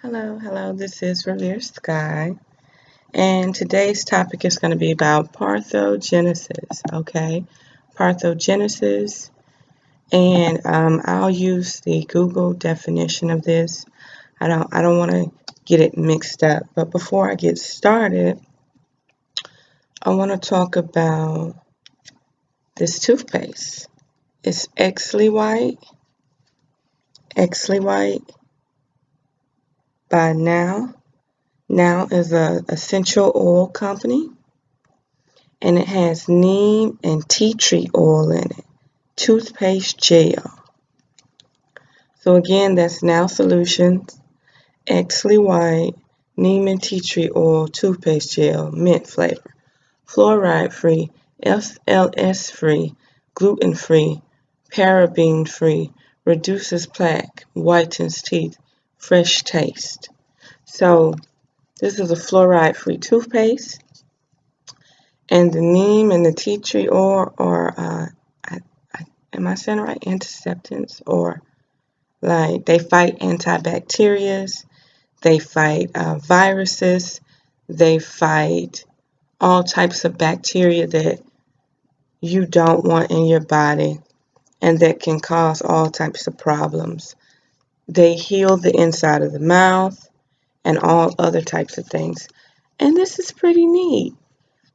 Hello, this is Revere Sky, and today's topic is going to be about parthenogenesis, okay? Parthenogenesis, and I'll use the Google definition of this. I don't want to get it mixed up, but before I get started, I want to talk about this toothpaste. It's Exley White by Now. Now is a essential oil company, and it has neem and tea tree oil in it. Toothpaste gel. So again, that's Now Solutions, Exley White, neem and tea tree oil, toothpaste gel, mint flavor, fluoride free, SLS free, gluten free, paraben free, reduces plaque, whitens teeth, fresh taste. So this is a fluoride-free toothpaste, and the neem and the tea tree oil are, am I saying it right? Antiseptics, or like they fight antibacterias, they fight viruses, they fight all types of bacteria that you don't want in your body and that can cause all types of problems. They heal the inside of the mouth and all other types of things. And this is pretty neat.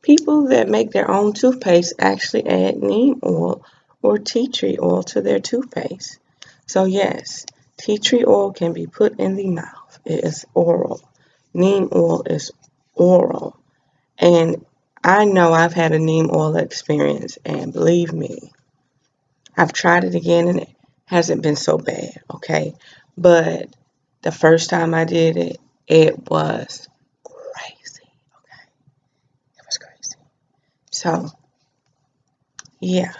People that make their own toothpaste actually add neem oil or tea tree oil to their toothpaste. So yes, tea tree oil can be put in the mouth. It is oral. Neem oil is oral. And I know I've had a neem oil experience, and believe me, I've tried it again and it hasn't been so bad, okay? But the first time I did it, it was crazy, okay? It was crazy. So, yeah.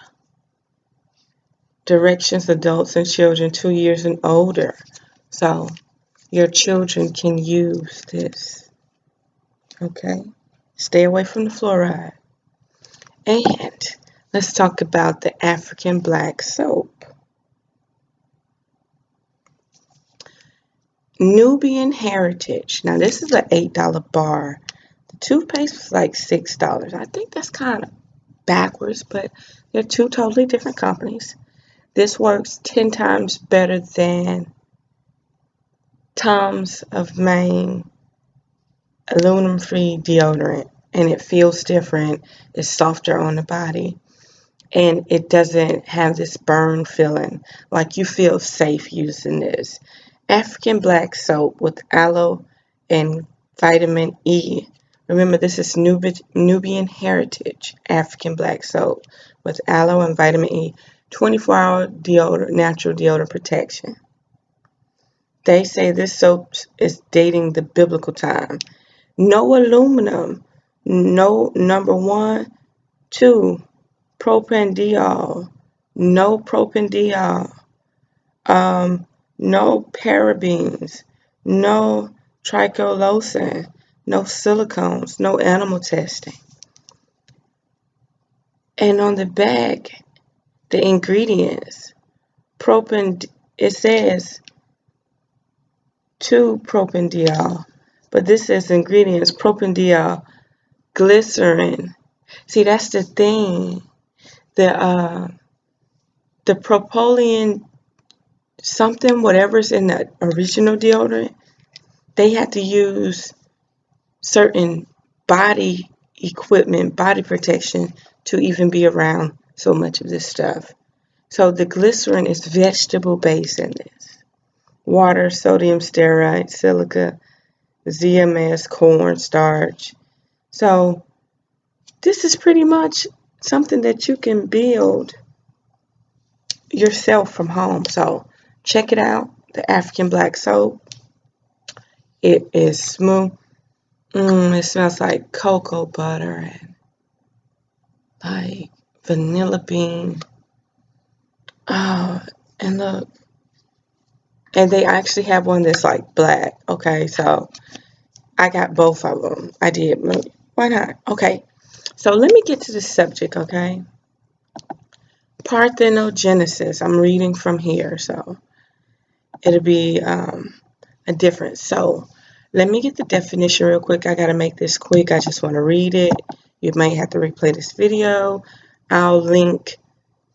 Directions, adults and children 2 years and older. So, your children can use this, okay? Stay away from the fluoride. And let's talk about the African black soap. Nubian Heritage. Now, this is an $8 bar. The toothpaste was like $6. I think that's kind of backwards, but they're two totally different companies. This works 10 times better than Tom's of Maine aluminum-free deodorant, and it feels different. It's softer on the body, and it doesn't have this burn feeling. Like, you feel safe using this. African black soap with aloe and vitamin E. Remember, this is Nubian Heritage African black soap with aloe and vitamin E. 24-hour deodorant, natural deodorant protection. They say this soap is dating the biblical time. No aluminum. No, number 1. 2, propanediol. No propanediol. No parabens, no triclosan, no silicones, no animal testing. And on the back, the ingredients, it says 2 propanediol, but this says ingredients, propanediol, glycerin. See, that's the thing. The propylene something, whatever's in the original deodorant, they had to use certain body equipment, body protection to even be around so much of this stuff. So the glycerin is vegetable based in this. Water, sodium stearate, silica, ZMS, corn starch. So this is pretty much something that you can build yourself from home. So check it out, the African black soap. It is smooth. It smells like cocoa butter and like vanilla bean. Oh, and look. And they actually have one that's like black. Okay, so I got both of them. I did. Why not? Okay, so let me get to the subject, okay? Parthenogenesis. I'm reading from here, so it'll be a difference. So let me get the definition real quick. I got to make this quick. I just want to read it. You may have to replay this video. I'll link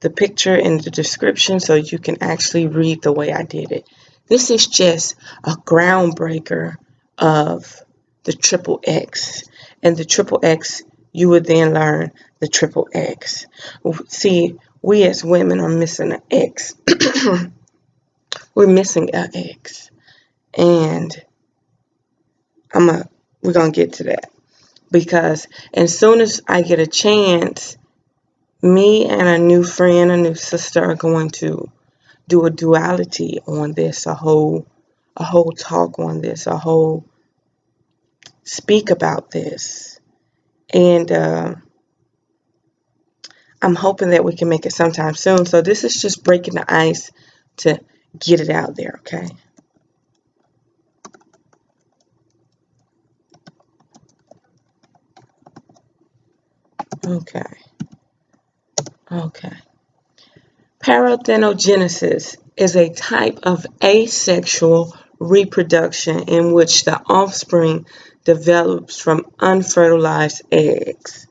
the picture in the description so you can actually read the way I did it. This is just a groundbreaker of the triple X. And the triple X, you would then learn the triple X. See, we as women are missing an X. We're missing an X. And we're going to get to that. Because as soon as I get a chance, me and a new friend, a new sister are going to do a duality on this, a whole talk on this, a whole speak about this. And I'm hoping that we can make it sometime soon. So this is just breaking the ice to get it out there, okay? Okay. Parthenogenesis is a type of asexual reproduction in which the offspring develops from unfertilized eggs.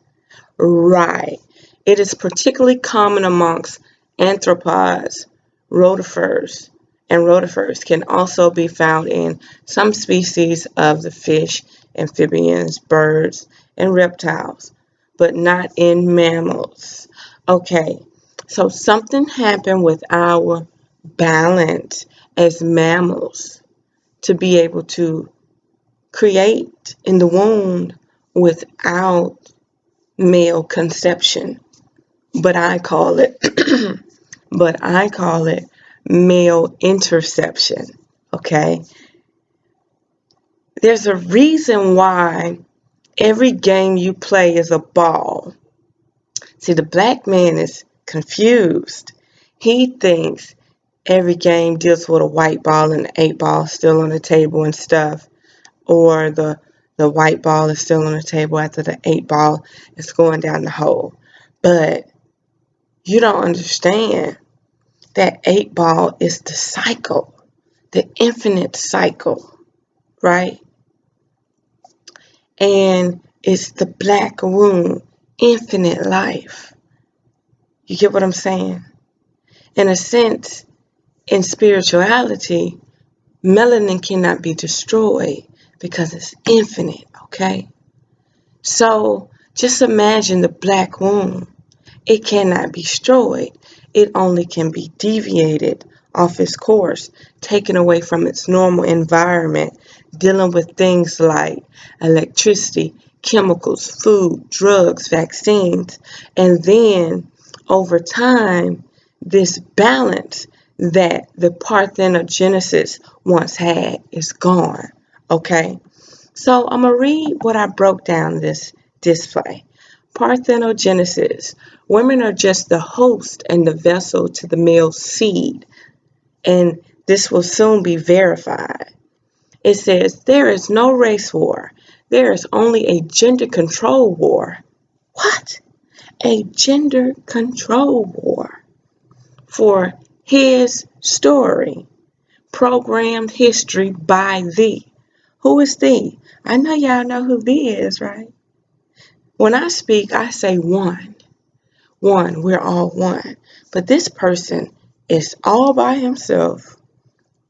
Right. It is particularly common amongst arthropods, rotifers, and rotifers can also be found in some species of the fish, amphibians, birds, and reptiles, but not in mammals. Okay, so something happened with our balance as mammals to be able to create in the womb without male conception. But I call it male interception. Okay? There's a reason why every game you play is a ball. See, the black man is confused. He thinks every game deals with a white ball and the 8 ball still on the table and stuff. Or the white ball is still on the table after the 8 ball is going down the hole. But you don't understand that 8 ball is the cycle, the infinite cycle, right? And it's the black womb, infinite life. You get what I'm saying? In a sense, in spirituality, melanin cannot be destroyed because it's infinite, okay? So just imagine the black womb. It cannot be destroyed. It only can be deviated off its course, taken away from its normal environment, dealing with things like electricity, chemicals, food, drugs, vaccines, and then over time, this balance that the Parthenogenesis once had is gone, okay? So I'm going to read what I broke down this display. Parthenogenesis. Women are just the host and the vessel to the male seed, and this will soon be verified. It says, there is no race war. There is only a gender control war. What? A gender control war for his story, programmed history by thee. Who is thee? I know y'all know who thee is, right? When I speak, I say one. One, we're all one. But this person is all by himself,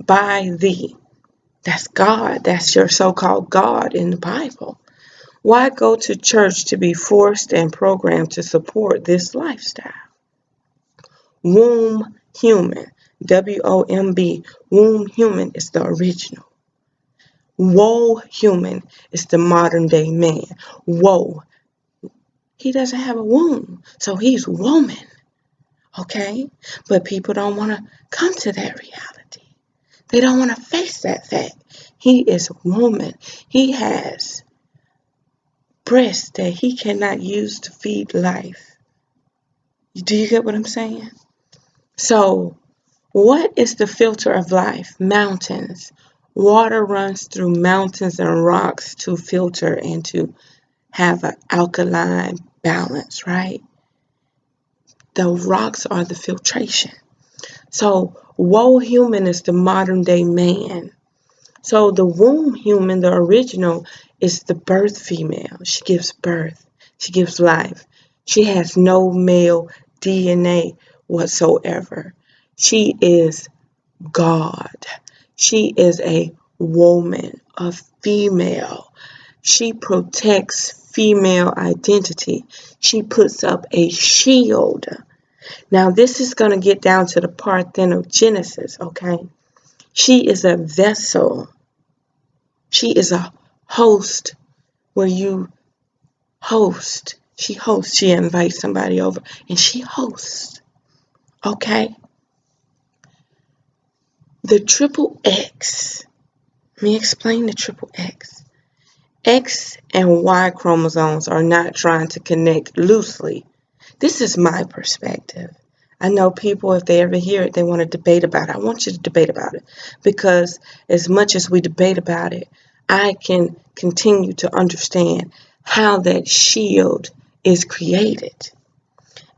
by thee. That's God. That's your so-called God in the Bible. Why go to church to be forced and programmed to support this lifestyle? Womb human, W-O-M-B, womb human is the original. Woe human is the modern day man. Woe. He doesn't have a womb, so he's woman. Okay? But people don't want to come to that reality. They don't want to face that fact. He is woman. He has breasts that he cannot use to feed life. Do you get what I'm saying? So, what is the filter of life? Mountains. Water runs through mountains and rocks to filter and to have an alkaline balance, right? The rocks are the filtration. So, woe human is the modern day man. So the womb human, the original, is the birth female. She gives birth. She gives life. She has no male DNA whatsoever. She is God. She is a woman, a female. She protects female identity. She puts up a shield. Now, this is going to get down to the Parthenogenesis, okay? She is a vessel. She is a host where you host. She hosts. She invites somebody over and she hosts, okay? The triple X. Let me explain the triple X. X and Y chromosomes are not trying to connect loosely. This is my perspective. I know people, if they ever hear it, they want to debate about it. I want you to debate about it because as much as we debate about it, I can continue to understand how that shield is created.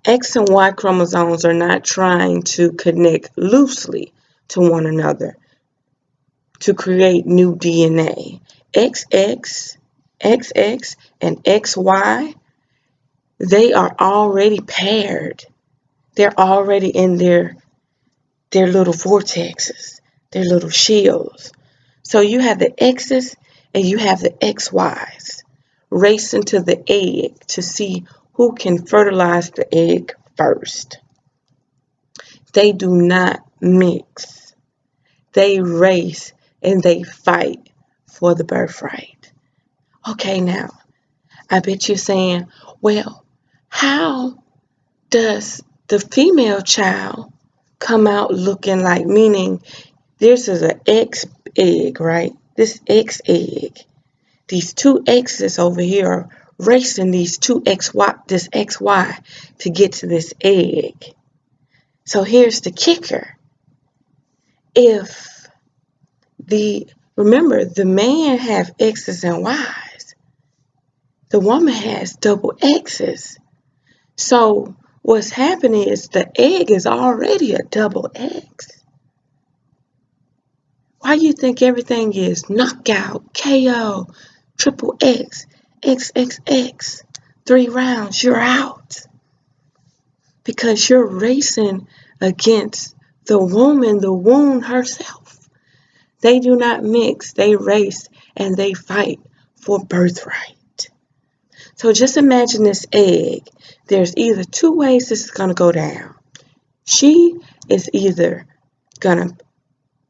X and Y chromosomes are not trying to connect loosely to one another to create new DNA. XX, XX, and XY, they are already paired. They're already in their little vortexes, their little shields. So you have the X's and you have the XYs racing to the egg to see who can fertilize the egg first. They do not mix. They race and they fight for the birthright. Okay, now, I bet you're saying, well, how does the female child come out looking like, meaning this is an X egg, right? This X egg. These two X's over here are racing these two XY, this XY to get to this egg. So here's the kicker. Remember, the man have X's and Y's. The woman has double X's. So what's happening is the egg is already a double X. Why do you think everything is knockout, KO, triple X, XXX, 3 rounds, you're out? Because you're racing against the woman, the womb herself. They do not mix, they race and they fight for birthright. So just imagine this egg. There's either 2 ways this is going to go down. She is either going to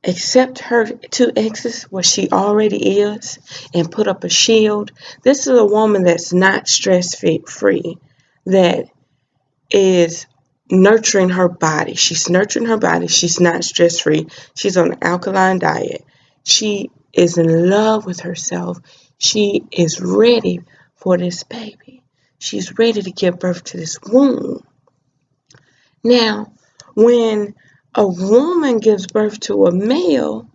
accept her 2 X's where she already is and put up a shield. This is a woman that's not stress-free, that is nurturing her body. She's nurturing her body. She's not stress-free. She's on an alkaline diet. She is in love with herself. She is ready for this baby. She's ready to give birth to this womb. Now, when a woman gives birth to a male,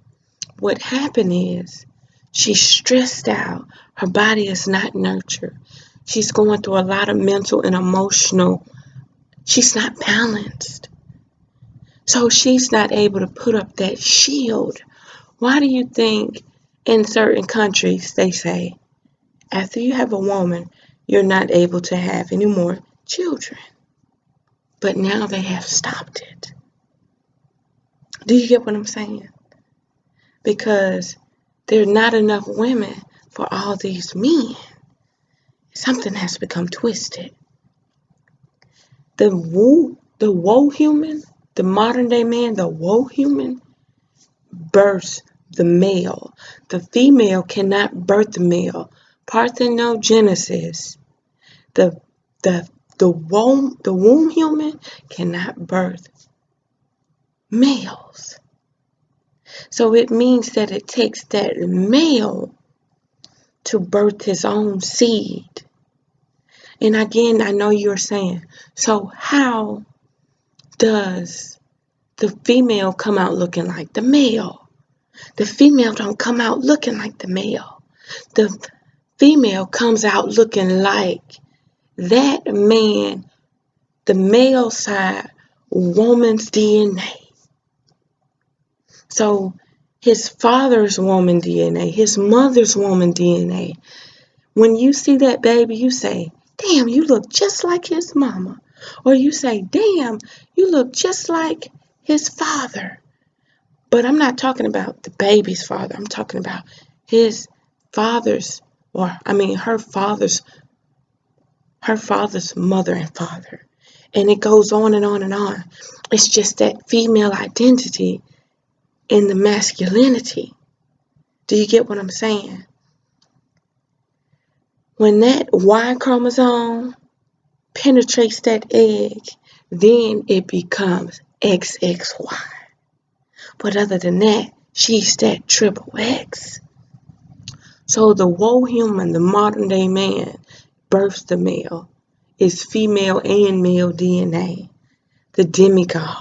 what happens is she's stressed out. Her body is not nurtured. She's going through a lot of mental and emotional. She's not balanced. So she's not able to put up that shield. Why do you think in certain countries they say, after you have a woman, you're not able to have any more children? But now they have stopped it. Do you get what I'm saying? Because there are not enough women for all these men. Something has become twisted. The woe human, the modern day man, the woe human, births the male. The female cannot birth the male. Parthenogenesis. The womb human cannot birth males. So it means that it takes that male to birth his own seed. And again, I know you're saying, so how does the female come out looking like the male? The female don't come out looking like the male. The female comes out looking like that man, the male side, woman's DNA. So his father's woman DNA, his mother's woman DNA. When you see that baby, you say, damn, you look just like his mama. Or you say, damn, you look just like his father. But I'm not talking about the baby's father. I'm talking about his father's, her father's mother and father. And it goes on and on and on. It's just that female identity in the masculinity. Do you get what I'm saying? When that Y chromosome penetrates that egg, then it becomes XXY. But other than that, she's that triple X. So the woe human, the modern day man, births the male, is female and male DNA. The demigod.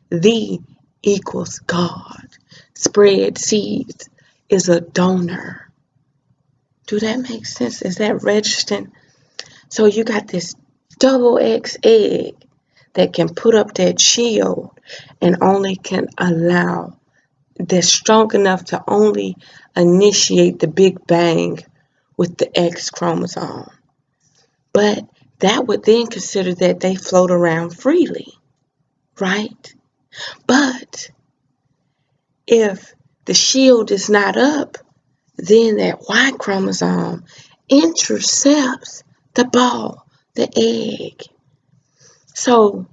The equals God. Spread seeds is a donor. Do that make sense? Is that registering? So you got this double X egg that can put up that shield and only can allow, that's strong enough to only initiate the Big Bang with the X chromosome. But that would then consider that they float around freely, right? But if the shield is not up, then that Y chromosome intercepts the ball, the egg. So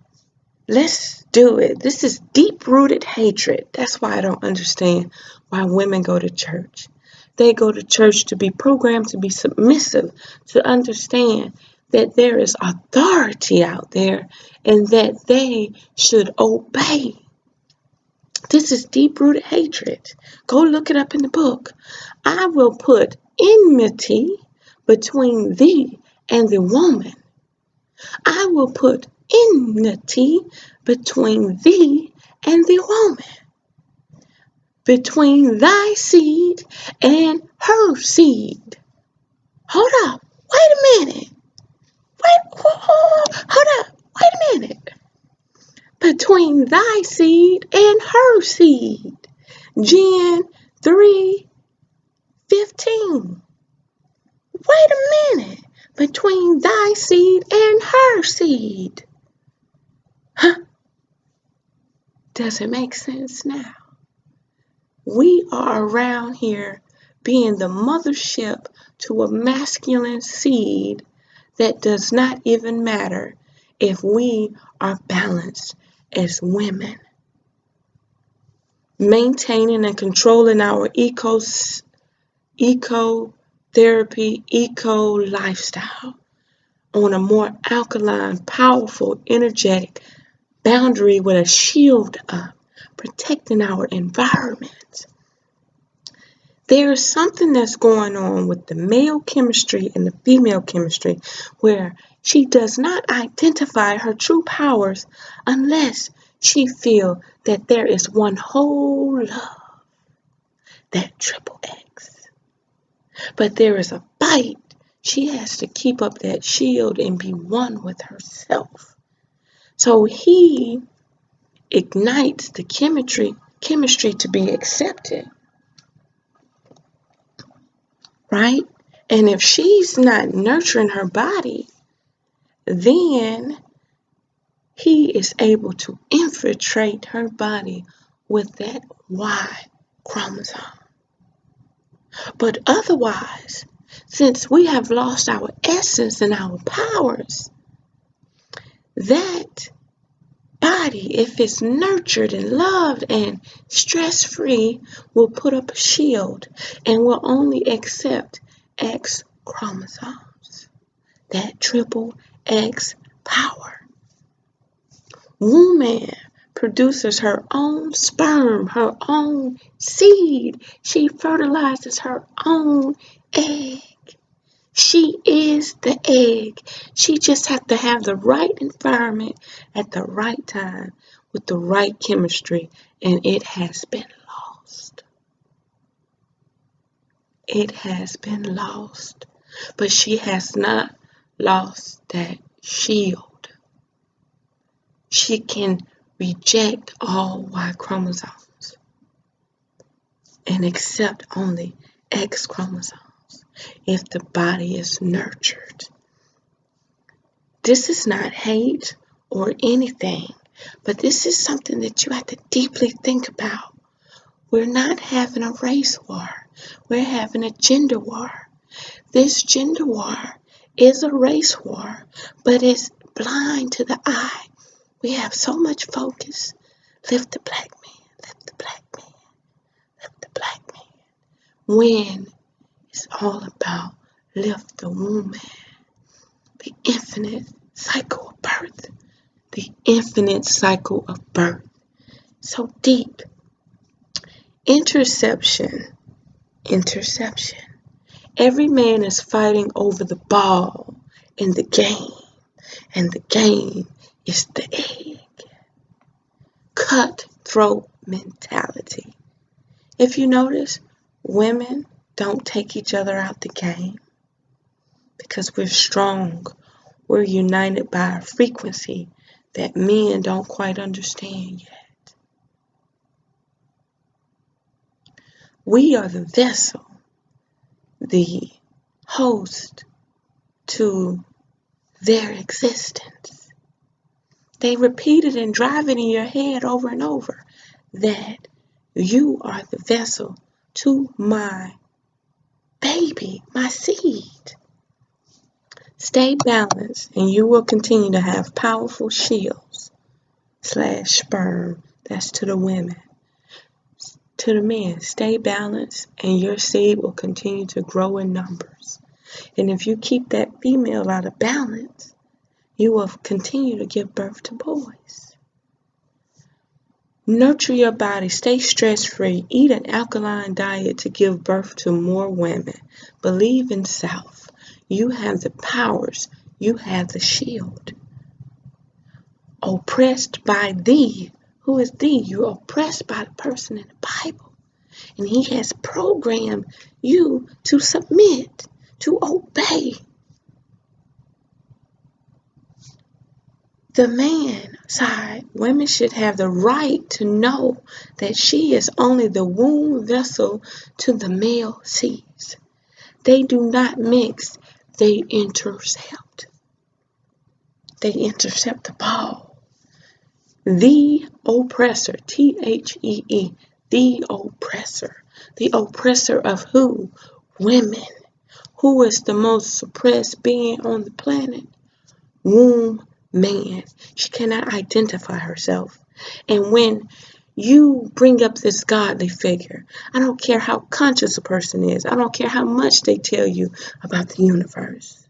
let's do it. This is deep-rooted hatred. That's why I don't understand why women go to church. They go to church to be programmed to be submissive, to understand that there is authority out there and that they should obey. This is deep-rooted hatred. Go look it up in the book. I will put enmity between thee and the woman. I will put enmity between thee and the woman, between thy seed and her seed. Hold up. Wait a minute. Hold up. Wait a minute. Between thy seed and her seed. Gen 3:15. Wait a minute. Between thy seed and her seed. Huh? Does it make sense now? We are around here being the mothership to a masculine seed that does not even matter if we are balanced as women. Maintaining and controlling our eco-therapy, eco-lifestyle on a more alkaline, powerful, energetic boundary with a shield up, protecting our environment. There is something that's going on with the male chemistry and the female chemistry where she does not identify her true powers unless she feels that there is one whole love, that triple X. But there is a fight. She has to keep up that shield and be one with herself. So he ignites the chemistry to be accepted, right? And if she's not nurturing her body, then he is able to infiltrate her body with that Y chromosome. But otherwise, since we have lost our essence and our powers, that body, if it's nurtured and loved and stress-free, will put up a shield and will only accept X chromosomes, that triple X power. Woman produces her own sperm, her own seed. She fertilizes her own egg. She is the egg. She just has to have the right environment at the right time with the right chemistry, and it has been lost. It has been lost, but she has not lost that shield. She can reject all Y chromosomes. and accept only X chromosomes if the body is nurtured. This is not hate or anything, but this is something that you have to deeply think about. We're not having a race war. We're having a gender war. This gender war is a race war, but it's blind to the eye. We have so much focus. Lift the black man, lift the black man, lift the black man. When it's all about lift the woman. The infinite cycle of birth. The infinite cycle of birth. So deep. Interception. Every man is fighting over the ball in the game, and the game is the egg. Cutthroat mentality. If you notice, women don't take each other out the game because we're strong. We're united by a frequency that men don't quite understand yet. We are the vessel, the host to their existence. They repeat it and drive it in your head over and over that you are the vessel to my baby, my seed. Stay balanced and you will continue to have powerful shields / sperm. That's to the women. To the men, stay balanced and your seed will continue to grow in numbers. And if you keep that female out of balance, you will continue to give birth to boys. Nurture your body, stay stress-free, eat an alkaline diet to give birth to more women. Believe in self. You have the powers, you have the shield. Oppressed by thee. Who is thee? You're oppressed by the person in the Bible. And he has programmed you to submit, to obey. The man side, women should have the right to know that she is only the womb vessel to the male seeds. They do not mix, they intercept. They intercept the ball. The oppressor, Thee, the oppressor. The oppressor of who? Women. Who is the most suppressed being on the planet? Womb man. She cannot identify herself. And when you bring up this godly figure, I don't care how conscious a person is. I don't care how much they tell you about the universe.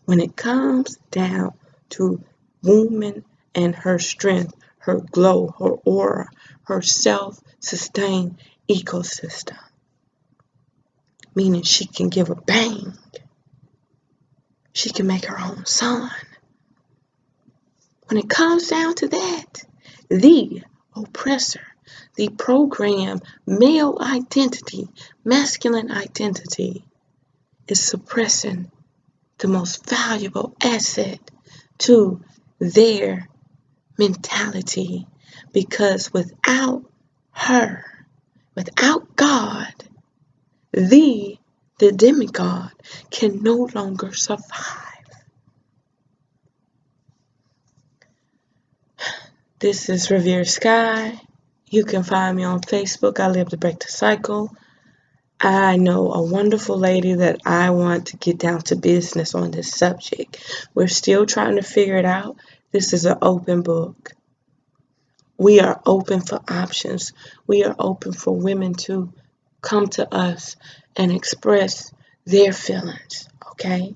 When it comes down to woman and her strength, her glow, her aura, her self-sustained ecosystem, meaning she can give a bang. She can make her own sun. When it comes down to that, the oppressor, the programmed male identity, masculine identity, is suppressing the most valuable asset to their mentality. Because without her, without God, the demigod can no longer survive. This is Revere Sky. You can find me on Facebook. I live to break the cycle. I know a wonderful lady that I want to get down to business on this subject. We're still trying to figure it out. This is an open book. We are open for options. We are open for women to come to us and express their feelings, okay?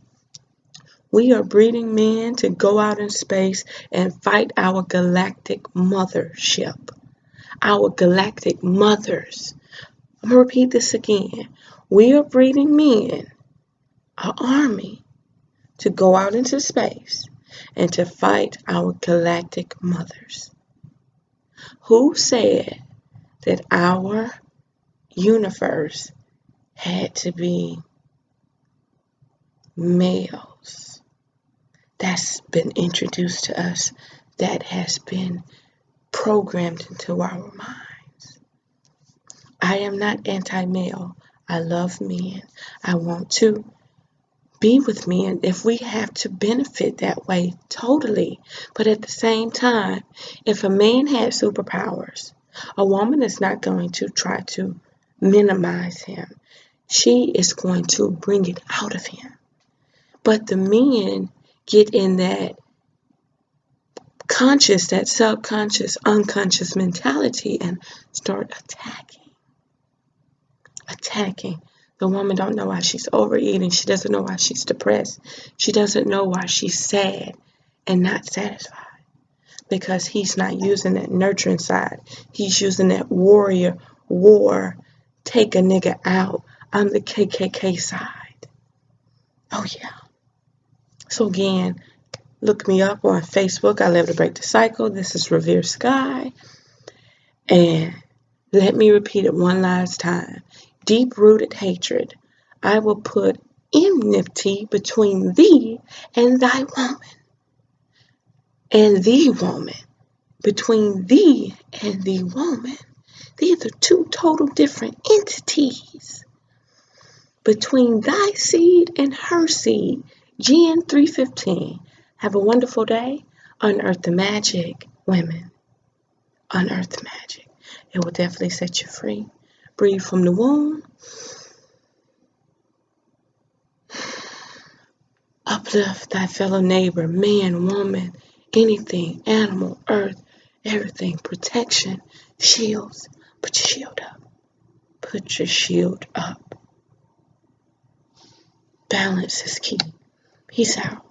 We are breeding men to go out in space and fight our galactic mothership. Our galactic mothers. I'm going to repeat this again. We are breeding men, an army, to go out into space and to fight our galactic mothers. Who said that our universe had to be males? That's been introduced to us. That has been programmed into our minds. I am not anti-male. I love men. I want to be with men if we have to benefit that way, totally. But at the same time, if a man had superpowers, a woman is not going to try to minimize him. She is going to bring it out of him. But the men get in that conscious, that subconscious, unconscious mentality and start attacking. The woman don't know why she's overeating. She doesn't know why she's depressed. She doesn't know why she's sad and not satisfied. Because he's not using that nurturing side. He's using that warrior, war, take a nigga out. I'm the KKK side. Oh yeah. So again, look me up on Facebook. I Live to Break the Cycle. This is Revere Sky. And let me repeat it one last time. Deep-rooted hatred. I will put enmity between thee and thy woman. And the woman. Between thee and the woman. These are two total different entities. Between thy seed and her seed. Gen 315. Have a wonderful day. Unearth the magic, women. Unearth the magic. It will definitely set you free. Breathe from the womb. Uplift thy fellow neighbor, man, woman, anything, animal, earth, everything. Protection, shields. Put your shield up. Put your shield up. Balance is key. Peace out.